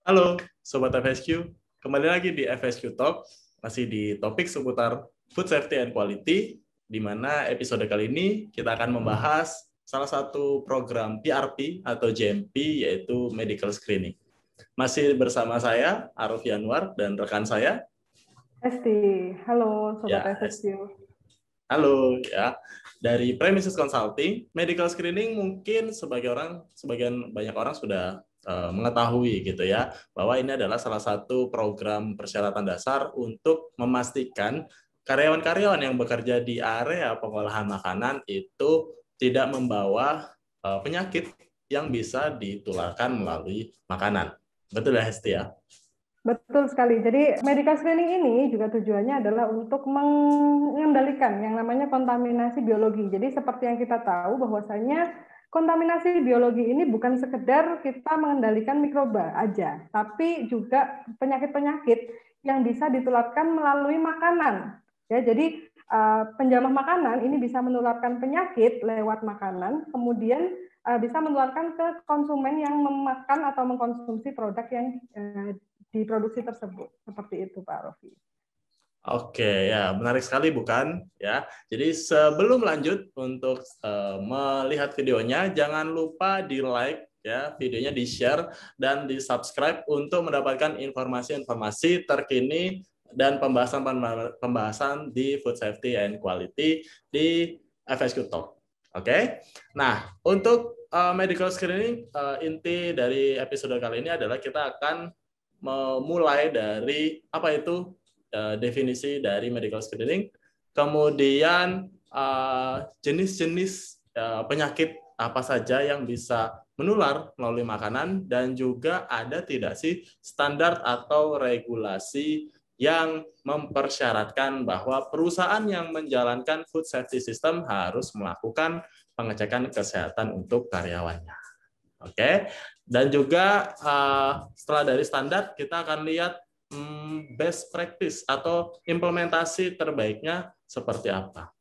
Halo, Sobat FSQ. Kembali lagi di FSQ Talk, masih di topik seputar Food Safety and Quality, di mana episode kali ini kita akan membahas salah satu program PRP atau GMP, yaitu Medical Screening. Masih bersama saya, Aruf Yanwar, dan rekan saya. Esti, halo Sobat Ya, FSQ. halo, ya. Dari Premises Consulting, Medical Screening mungkin sebagian banyak orang sudah mengetahui gitu ya, bahwa ini adalah salah satu program persyaratan dasar untuk memastikan karyawan-karyawan yang bekerja di area pengolahan makanan itu tidak membawa penyakit yang bisa ditularkan melalui makanan. Betul ya, Hesti ya? Betul sekali. Jadi medical screening ini juga tujuannya adalah untuk mengendalikan yang namanya kontaminasi biologi. Jadi seperti yang kita tahu bahwasanya kontaminasi biologi ini bukan sekedar kita mengendalikan mikroba aja, tapi juga penyakit-penyakit yang bisa ditularkan melalui makanan. Ya, jadi penjamah makanan ini bisa menularkan penyakit lewat makanan, kemudian bisa menularkan ke konsumen yang memakan atau mengkonsumsi produk yang diproduksi tersebut. Seperti itu, Pak Rofi. Oke, ya menarik sekali bukan? Ya, jadi sebelum lanjut untuk melihat videonya, jangan lupa di like ya videonya, di share dan di subscribe untuk mendapatkan informasi-informasi terkini dan pembahasan di Food Safety and Quality di FSQ Talk. Oke, nah untuk medical screening, inti dari episode kali ini adalah kita akan memulai dari apa itu definisi dari medical screening, kemudian jenis-jenis penyakit apa saja yang bisa menular melalui makanan, dan juga ada tidak sih standar atau regulasi yang mempersyaratkan bahwa perusahaan yang menjalankan food safety system harus melakukan pengecekan kesehatan untuk karyawannya. Oke, dan juga setelah dari standar kita akan lihat best practice atau implementasi terbaiknya seperti apa.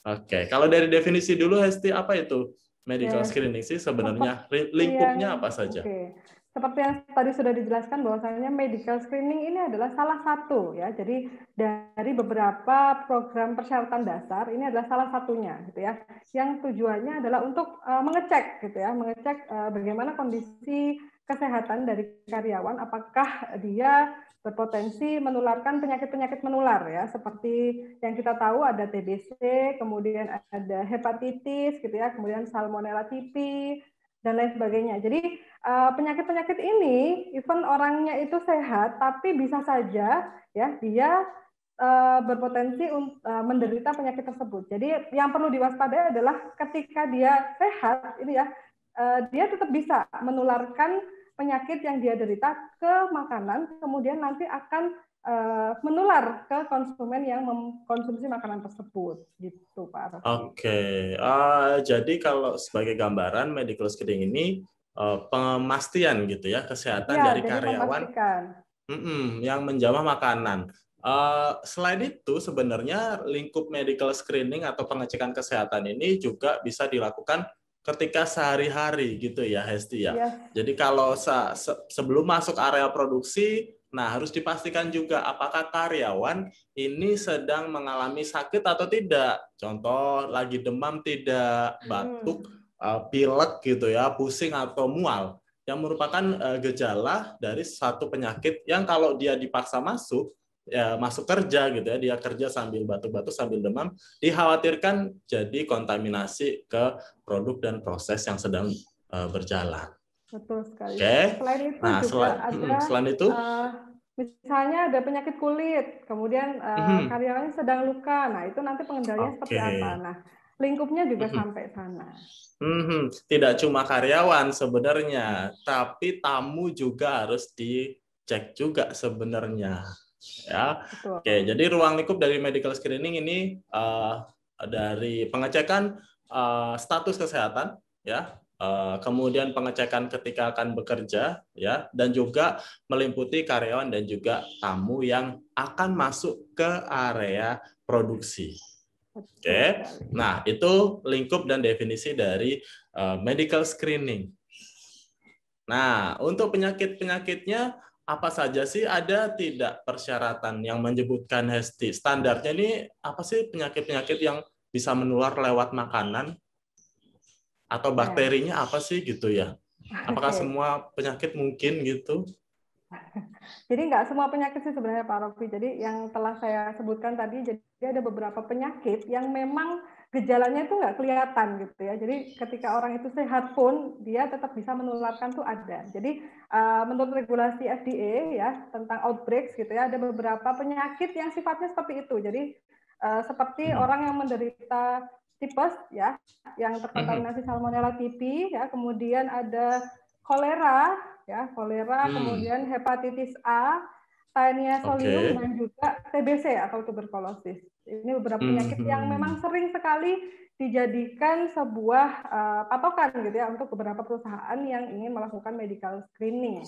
Oke, kalau dari definisi dulu, Hesti, apa itu medical screening sih sebenarnya? Lingkupnya apa saja? Seperti yang tadi sudah dijelaskan bahwasanya medical screening ini adalah salah satu ya. Jadi dari beberapa program persyaratan dasar ini adalah salah satunya gitu ya. Yang tujuannya adalah untuk mengecek gitu ya, mengecek bagaimana kondisi kesehatan dari karyawan, apakah dia berpotensi menularkan penyakit-penyakit menular ya, seperti yang kita tahu ada TBC, kemudian ada hepatitis gitu ya, kemudian salmonella typhi dan lain sebagainya. Jadi penyakit-penyakit ini, even orangnya itu sehat, tapi bisa saja ya dia berpotensi menderita penyakit tersebut. Jadi yang perlu diwaspadai adalah ketika dia sehat, ini ya dia tetap bisa menularkan penyakit yang dia derita ke makanan, kemudian nanti akan menular ke konsumen yang mengkonsumsi makanan tersebut, gitu Pak Rafi. Oke, jadi kalau sebagai gambaran medical screening ini pemastian gitu ya kesehatan Ya, dari jadi karyawan memastikan. yang menjamah makanan. Selain itu, sebenarnya lingkup medical screening atau pengecekan kesehatan ini juga bisa dilakukan ketika sehari-hari gitu ya, Hesti ya. Yes. Jadi kalau sebelum masuk area produksi, nah harus dipastikan juga apakah karyawan ini sedang mengalami sakit atau tidak. Contoh lagi demam tidak, batuk, pilek gitu ya, pusing atau mual, yang merupakan gejala dari satu penyakit yang kalau dia dipaksa masuk kerja gitu ya, dia kerja sambil batuk-batuk sambil demam, dikhawatirkan jadi kontaminasi ke produk dan proses yang sedang berjalan. Betul sekali. Oke. Selain itu Nah, juga ada selain itu misalnya ada penyakit kulit, kemudian karyawannya sedang luka. Nah, itu nanti pengendaliannya seperti apa? Nah, lingkupnya juga sampai sana. Tidak cuma karyawan sebenarnya, tapi tamu juga harus dicek juga sebenarnya. Ya, Betul. oke. Jadi ruang lingkup dari medical screening ini dari pengecekan status kesehatan, ya, kemudian pengecekan ketika akan bekerja, ya, dan juga meliputi karyawan dan juga tamu yang akan masuk ke area produksi. Oke, nah itu lingkup dan definisi dari medical screening. Nah, untuk penyakit-penyakitnya apa saja sih? Ada tidak persyaratan yang menyebutkan Hesti? Standarnya ini apa sih penyakit-penyakit yang bisa menular lewat makanan atau Oke, bakterinya apa sih gitu ya? Apakah oke. semua penyakit mungkin gitu? Jadi nggak semua penyakit sih sebenarnya Pak Rofi. Jadi yang telah saya sebutkan tadi, jadi ada beberapa penyakit yang memang gejalanya itu nggak kelihatan gitu ya. Jadi ketika orang itu sehat pun dia tetap bisa menularkan tuh ada. Jadi menurut regulasi FDA ya tentang outbreaks gitu ya, ada beberapa penyakit yang sifatnya seperti itu. Jadi seperti Mhm. orang yang menderita tipes ya, yang Mhm. terkontaminasi Salmonella typhi ya, kemudian ada kolera ya, kolera, Hmm. kemudian hepatitis A, Taenia solium, Oke. dan juga TBC atau tuberkulosis. Ini beberapa penyakit yang memang Mhm. sering sekali dijadikan sebuah patokan gitu ya untuk beberapa perusahaan yang ingin melakukan medical screening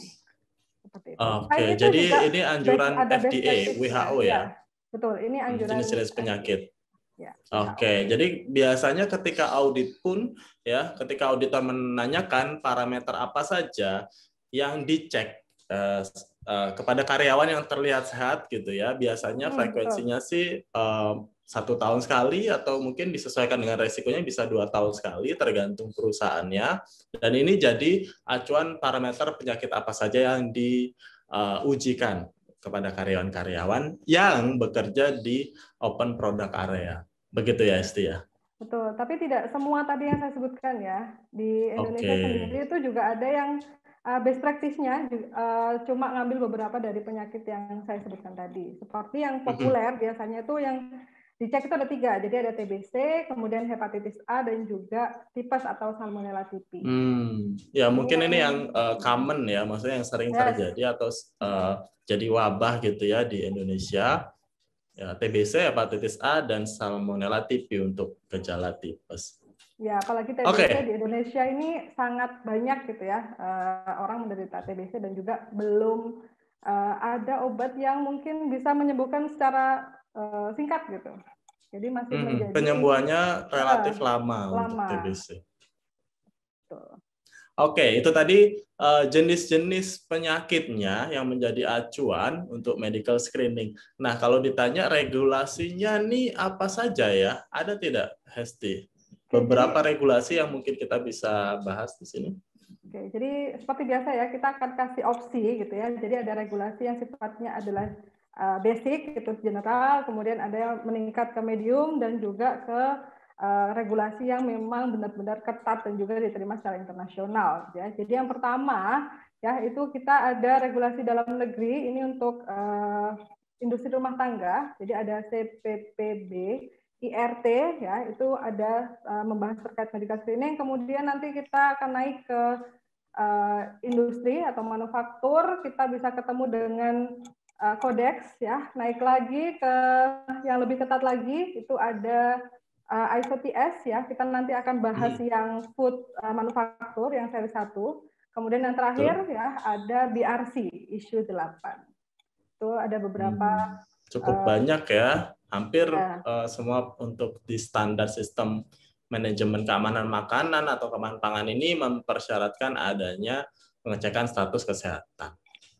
seperti itu. Selain Oke, itu jadi juga ini anjuran ada best FDA, practice-nya, WHO ya ya, betul. Ini anjuran jenis-jenis penyakit. ya WHO. Oke, jadi biasanya ketika audit pun ya, ketika auditor menanyakan parameter apa saja yang dicek kepada karyawan yang terlihat sehat gitu ya, biasanya Betul. frekuensinya sih 1 tahun sekali atau mungkin disesuaikan dengan resikonya bisa 2 tahun sekali tergantung perusahaannya. Dan ini jadi acuan parameter penyakit apa saja yang diujikan kepada karyawan-karyawan yang bekerja di open product area. Begitu ya, Esti ya? Betul, tapi tidak semua tadi yang saya sebutkan ya. Di Oke. Indonesia sendiri itu juga ada yang best practice-nya cuma ngambil beberapa dari penyakit yang saya sebutkan tadi. Seperti yang Mhm. populer biasanya itu yang dicek itu ada 3. Jadi ada TBC, kemudian hepatitis A, dan juga tipes atau Salmonella typhi. Ya Ini mungkin yang ini yang common ya, maksudnya yang sering yes, terjadi atau jadi wabah gitu ya di Indonesia. Ya, TBC, hepatitis A, dan Salmonella typhi untuk gejala tipes. ya apalagi TBC di Oke. Indonesia ini sangat banyak gitu ya orang menderita TBC dan juga belum ada obat yang mungkin bisa menyembuhkan secara singkat gitu. Jadi masih menjadi Penyembuhannya relatif lama untuk lama. TBC. Tuh. Oke, itu tadi jenis-jenis penyakitnya yang menjadi acuan untuk medical screening. Nah, kalau ditanya regulasinya nih apa saja ya? Ada tidak, Hesti? Oke, Beberapa regulasi yang mungkin kita bisa bahas di sini. jadi seperti biasa ya kita akan kasih opsi gitu ya. Jadi ada regulasi yang sifatnya adalah basic itu general, kemudian ada yang meningkat ke medium dan juga ke regulasi yang memang benar-benar ketat dan juga diterima secara internasional ya. Jadi yang pertama ya itu kita ada regulasi dalam negeri ini untuk industri rumah tangga. Jadi ada CPPB, IRT ya, itu ada membahas terkait medical screening. Kemudian nanti kita akan naik ke industri atau manufaktur, kita bisa ketemu dengan kodeks ya. Naik lagi ke yang lebih ketat lagi itu ada ISO/TS ya. Kita nanti akan bahas yang food manufaktur yang seri 1. Kemudian yang terakhir Betul. ya ada BRC isu 8. Itu ada beberapa Cukup banyak ya, hampir ya, semua untuk di standar sistem manajemen keamanan makanan atau keamanan pangan ini mempersyaratkan adanya pengecekan status kesehatan.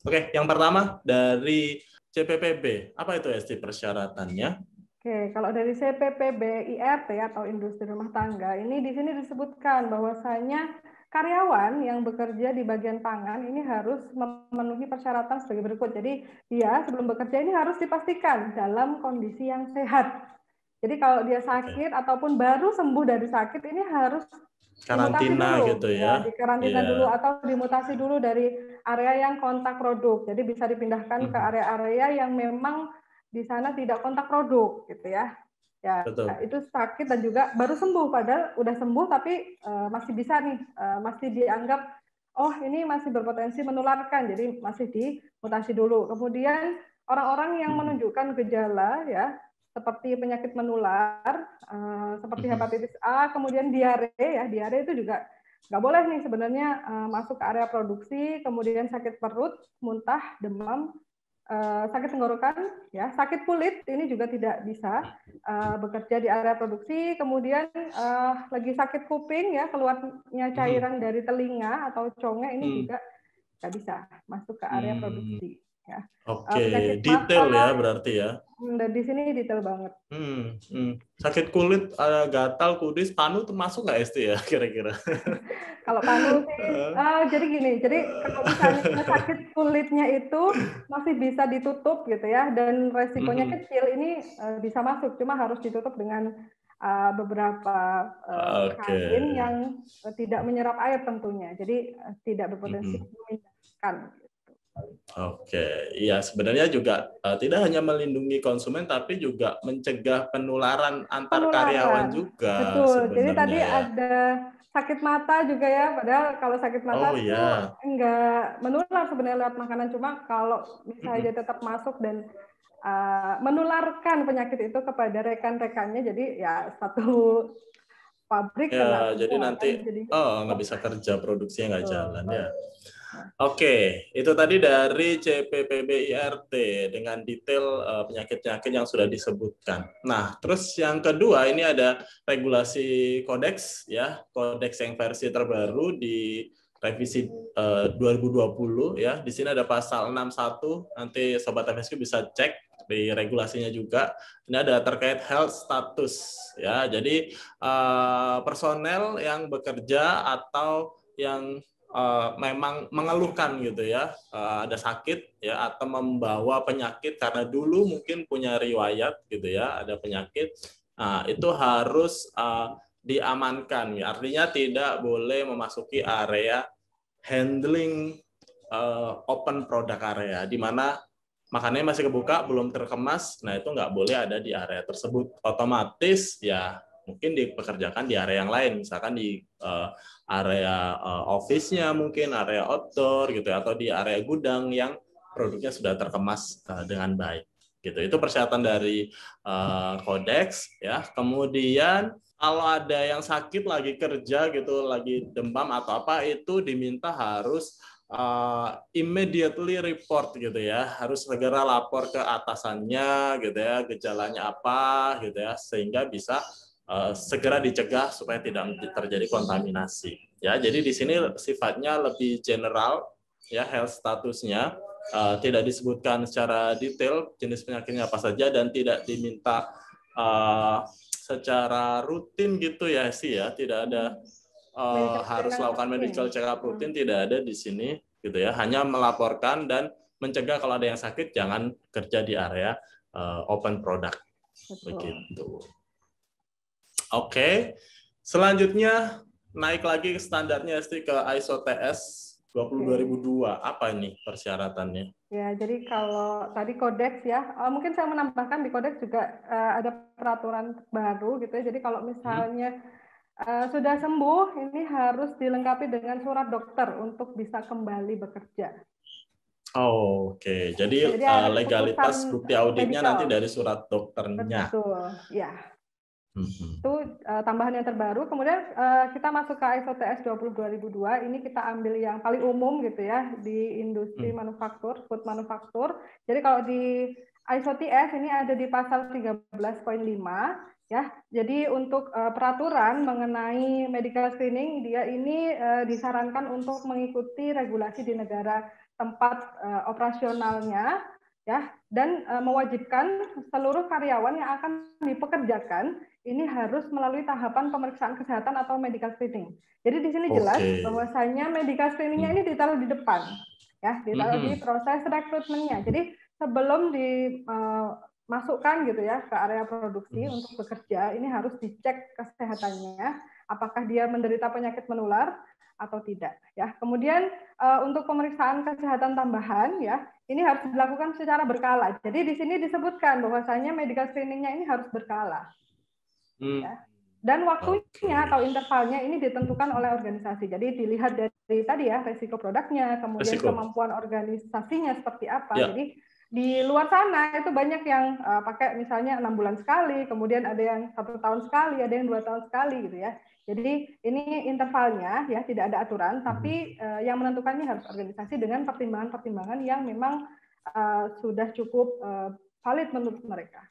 Oke, yang pertama dari CPPB, apa itu ST persyaratannya? Oke, kalau dari CPPB IRT atau industri rumah tangga, ini di sini disebutkan bahwasanya karyawan yang bekerja di bagian pangan ini harus memenuhi persyaratan sebagai berikut. Jadi dia sebelum bekerja ini harus dipastikan dalam kondisi yang sehat. Jadi kalau dia Oke. sakit ataupun baru sembuh dari sakit ini harus dimutasi Karantina dulu, gitu ya. ya dikarantina Iya. dulu atau dimutasi dulu dari area yang kontak produk. Jadi bisa dipindahkan ke area-area yang memang di sana tidak kontak produk gitu ya. Ya, Betul. itu sakit dan juga baru sembuh padahal udah sembuh tapi masih bisa nih masih dianggap oh ini masih berpotensi menularkan. Jadi masih dimutasi dulu. Kemudian orang-orang yang menunjukkan gejala ya seperti penyakit menular seperti hepatitis A, kemudian diare ya. Diare itu juga nggak boleh nih sebenarnya masuk ke area produksi, kemudian sakit perut, muntah, demam, sakit tenggorokan, ya, sakit kulit ini juga tidak bisa bekerja di area produksi. Kemudian lagi sakit kuping ya, keluarnya cairan dari telinga atau conge ini juga nggak bisa masuk ke area produksi. Ya. Oke, detail ya berarti ya. Dan di sini detail banget. Sakit kulit, gatal, kudis, panu termasuk nggak ST ya kira-kira? Kalau panu sih, jadi gini, jadi kalau misalnya sakit kulitnya itu masih bisa ditutup gitu ya, dan resikonya kecil, ini bisa masuk, cuma harus ditutup dengan beberapa kain yang tidak menyerap air tentunya, jadi tidak berpotensi memindahkan. Oke, iya sebenarnya juga tidak hanya melindungi konsumen tapi juga mencegah penularan antar karyawan juga. Betul. Jadi tadi ya. ada sakit mata juga ya, padahal kalau sakit mata itu enggak menular sebenarnya lewat makanan, cuma kalau misalnya dia tetap masuk dan menularkan penyakit itu kepada rekan-rekannya, jadi ya satu pabrik kena jadi semua, nanti kan? nggak bisa kerja, produksinya nggak jalan ya. Oke, itu tadi dari CPPBIRT dengan detail penyakit-penyakit yang sudah disebutkan. Nah, terus yang kedua ini ada regulasi kodeks ya, kodeks yang versi terbaru di revisi 2020 ya. Di sini ada pasal 61, nanti sobat FSQ bisa cek di regulasinya juga. Ini ada terkait health status ya. Jadi personel yang bekerja atau yang memang mengeluhkan gitu ya, ada sakit ya atau membawa penyakit karena dulu mungkin punya riwayat gitu ya, ada penyakit, itu harus diamankan ya. Artinya tidak boleh memasuki area handling open product area di mana makanannya masih kebuka, belum terkemas, nah itu nggak boleh ada di area tersebut. Otomatis ya mungkin dipekerjakan di area yang lain, misalkan di area office-nya, mungkin area outdoor gitu, atau di area gudang yang produknya sudah terkemas dengan baik. Gitu. Itu persyaratan dari kodeks ya. Kemudian kalau ada yang sakit lagi kerja gitu, lagi demam atau apa, itu diminta harus immediately report gitu ya, harus segera lapor ke atasannya gitu ya, gejalanya apa gitu ya, sehingga bisa segera dicegah supaya tidak terjadi kontaminasi. Ya, jadi di sini sifatnya lebih general ya, health statusnya tidak disebutkan secara detail jenis penyakitnya apa saja dan tidak diminta secara rutin gitu ya sih ya, tidak ada harus lakukan medical check up rutin, tidak ada di sini gitu ya, hanya melaporkan dan mencegah kalau ada yang sakit jangan kerja di area open product. Begitu. Oke, selanjutnya naik lagi standarnya ST ke ISO TS 20002. Apa ini persyaratannya? Ya, jadi kalau tadi kodeks ya, mungkin saya menambahkan di kodeks juga ada peraturan baru gitu ya. Jadi kalau misalnya sudah sembuh, ini harus dilengkapi dengan surat dokter untuk bisa kembali bekerja. Oke. Jadi legalitas bukti auditnya nanti dari surat dokternya. Betul, ya. Itu tambahan yang terbaru. Kemudian kita masuk ke ISO TS 20002. Ini kita ambil yang paling umum gitu ya di industri manufaktur, food manufaktur. Jadi kalau di ISO TS ini ada di pasal 13.5 ya. Jadi untuk peraturan mengenai medical screening, dia ini disarankan untuk mengikuti regulasi di negara tempat operasionalnya ya, dan mewajibkan seluruh karyawan yang akan dipekerjakan ini harus melalui tahapan pemeriksaan kesehatan atau medical screening. Jadi di sini jelas bahwasanya medical screeningnya ini ditaruh di depan, ya, ditaruh di proses rekrutmennya. Jadi sebelum dimasukkan gitu ya ke area produksi untuk bekerja, ini harus dicek kesehatannya, apakah dia menderita penyakit menular atau tidak. Ya, kemudian untuk pemeriksaan kesehatan tambahan, ya, ini harus dilakukan secara berkala. Jadi di sini disebutkan bahwasanya medical screeningnya ini harus berkala. Ya. Dan waktunya atau intervalnya ini ditentukan oleh organisasi. Jadi dilihat dari tadi ya, resiko produknya, kemudian kemampuan organisasinya seperti apa. Ya. Jadi di luar sana itu banyak yang pakai misalnya 6 bulan sekali, kemudian ada yang 1 tahun sekali, ada yang 2 tahun sekali gitu ya. Jadi ini intervalnya ya tidak ada aturan, tapi yang menentukannya harus organisasi dengan pertimbangan-pertimbangan yang memang sudah cukup valid menurut mereka.